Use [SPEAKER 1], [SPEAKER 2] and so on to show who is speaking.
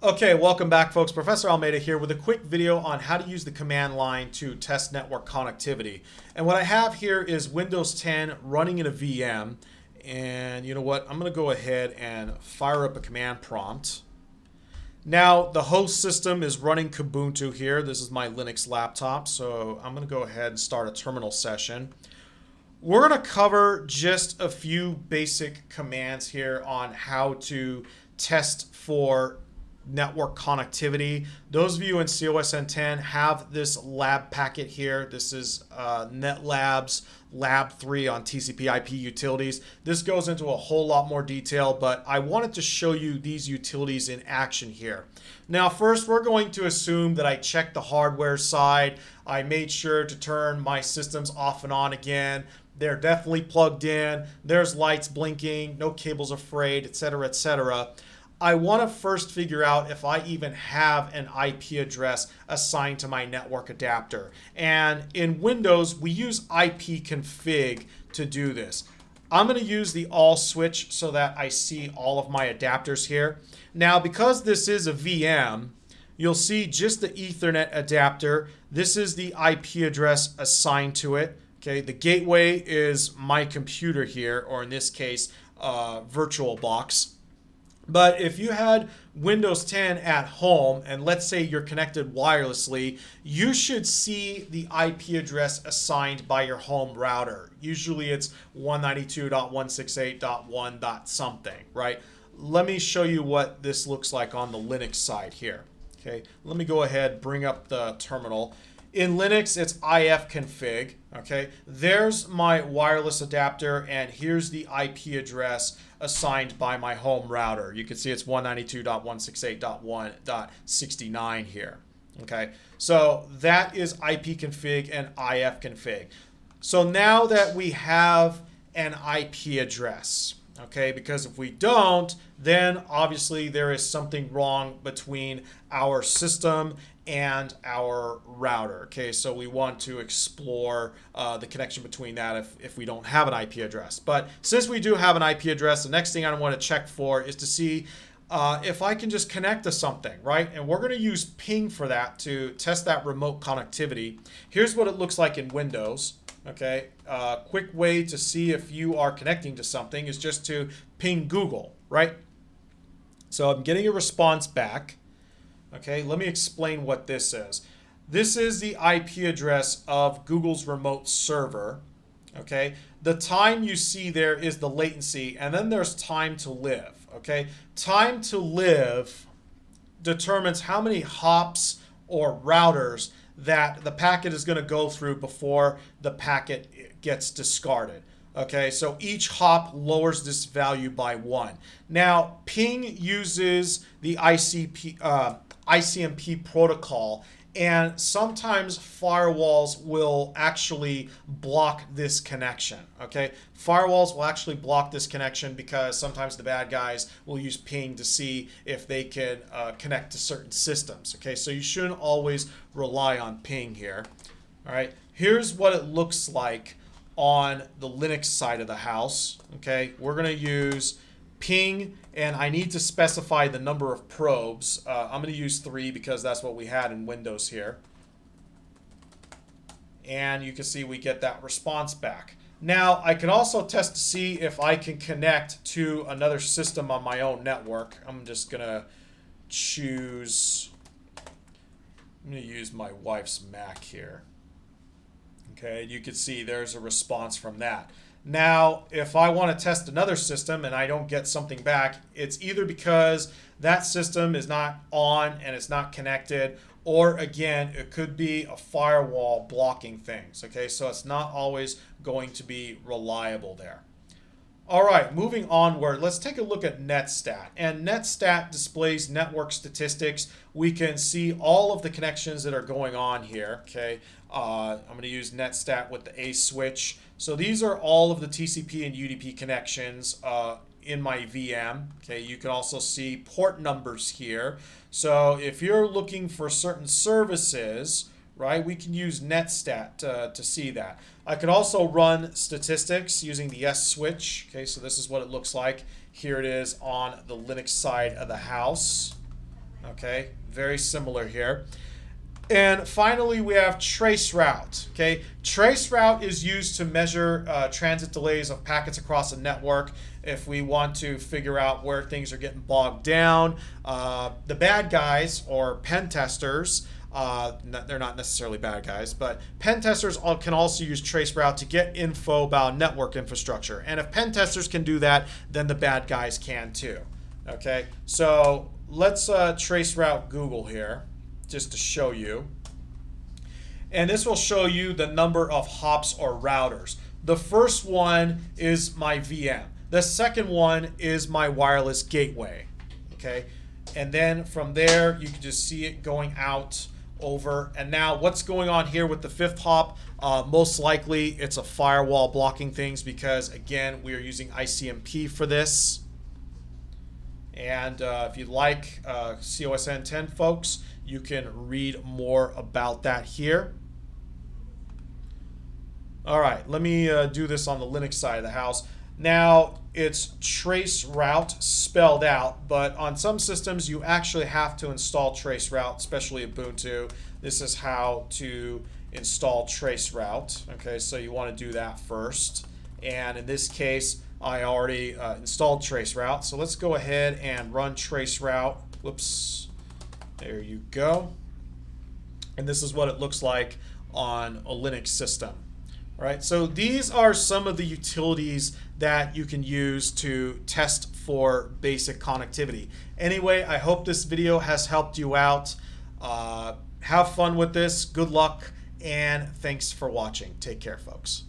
[SPEAKER 1] Okay, welcome back folks. Professor Almeida here with a quick video on how to use the command line to test network connectivity. And what I have here is Windows 10 running in a VM. And you know what? I'm going to go ahead and fire up a command prompt. Now, the host system is running Kubuntu here. This is my Linux laptop. So I'm going to go ahead and start a terminal session. We're going to cover just a few basic commands here on how to test for network connectivity. Those of you in COSN 10 have this lab packet here. This is NetLab's Lab 3 on TCP IP utilities. This goes into a whole lot more detail, but I wanted to show you these utilities in action here. Now, first, we're going to assume that I checked the hardware side. I made sure to turn my systems off and on again. They're definitely plugged in. There's lights blinking, no cables are frayed, etc., etc. I want to first figure out if I even have an IP address assigned to my network adapter. And in Windows, we use ipconfig to do this. I'm going to use the all switch so that I see all of my adapters here. Now, because this is a VM, you'll see just the Ethernet adapter. This is the IP address assigned to it. Okay, the gateway is my computer here, or in this case, VirtualBox. But if you had Windows 10 at home, and let's say you're connected wirelessly, you should see the IP address assigned by your home router. Usually it's 192.168.1. something, right? Let me show you what this looks like on the Linux side here. Okay, let me go ahead, bring up the terminal. In Linux, it's ifconfig. Okay, there's my wireless adapter, and here's the IP address assigned by my home router. You can see it's 192.168.1.69 here. Okay, so that is ipconfig and ifconfig. So now that we have an IP address, okay, because if we don't, then obviously there is something wrong between our system and our router. Okay, so we want to explore the connection between that if we don't have an IP address. But since we do have an IP address, the next thing I want to check for is to see if I can just connect to something, right? And we're going to use ping for that to test that remote connectivity. Here's what it looks like in Windows. Okay, quick way to see if you are connecting to something is just to ping Google, right? So I'm getting a response back. Okay, let me explain what this is. This is the IP address of Google's remote server. Okay, the time you see there is the latency, and then there's time to live. Okay, time to live determines how many hops or routers that the packet is going to go through before the packet gets discarded. Okay, so each hop lowers this value by 1. Now, ping uses the ICMP protocol, and sometimes firewalls will actually block this connection. Okay, firewalls will actually block this connection because sometimes the bad guys will use ping to see if they can connect to certain systems. Okay, so you shouldn't always rely on ping here. All right, here's what it looks like on the Linux side of the house. Okay, we're going to use ping, and I need to specify the number of probes. I'm going to use 3 because that's what we had in Windows here. And you can see we get that response back. Now, I can also test to see if I can connect to another system on my own network. I'm just going to choose, I'm going to use my wife's Mac here. Okay, you can see there's a response from that. Now, if I want to test another system and I don't get something back, it's either because that system is not on and it's not connected, or again, it could be a firewall blocking things. Okay, so it's not always going to be reliable there. All right, moving onward, let's take a look at Netstat. And Netstat displays network statistics. We can see all of the connections that are going on here. Okay, I'm going to use Netstat with the A switch. So these are all of the TCP and UDP connections in my VM. Okay, you can also see port numbers here. So if you're looking for certain services, right, we can use Netstat to see that. I could also run statistics using the S switch. Okay, so this is what it looks like. Here it is on the Linux side of the house. Okay, very similar here. And finally, we have Traceroute. Okay, Traceroute is used to measure transit delays of packets across a network. If we want to figure out where things are getting bogged down, the bad guys or pen testers, they're not necessarily bad guys, but pen testers can also use Traceroute to get info about network infrastructure. And if pen testers can do that, then the bad guys can too. Okay, so let's Traceroute Google here, just to show you. And this will show you the number of hops or routers. The first one is my VM. The second one is my wireless gateway. Okay, and then from there you can just see it going out over. And now what's going on here with the fifth hop? Most likely it's a firewall blocking things, because again we are using ICMP for this. And if you'd like COSN 10 folks, you can read more about that here. All right, let me do this on the Linux side of the house. Now, it's Traceroute spelled out, but on some systems you actually have to install Traceroute, especially Ubuntu. This is how to install Traceroute. Okay, so you want to do that first. And in this case, I already installed Traceroute. So let's go ahead and run Traceroute. Whoops. There you go. And this is what it looks like on a Linux system. All right, so these are some of the utilities that you can use to test for basic connectivity. Anyway, I hope this video has helped you out. Have fun with this. Good luck, and thanks for watching. Take care, folks.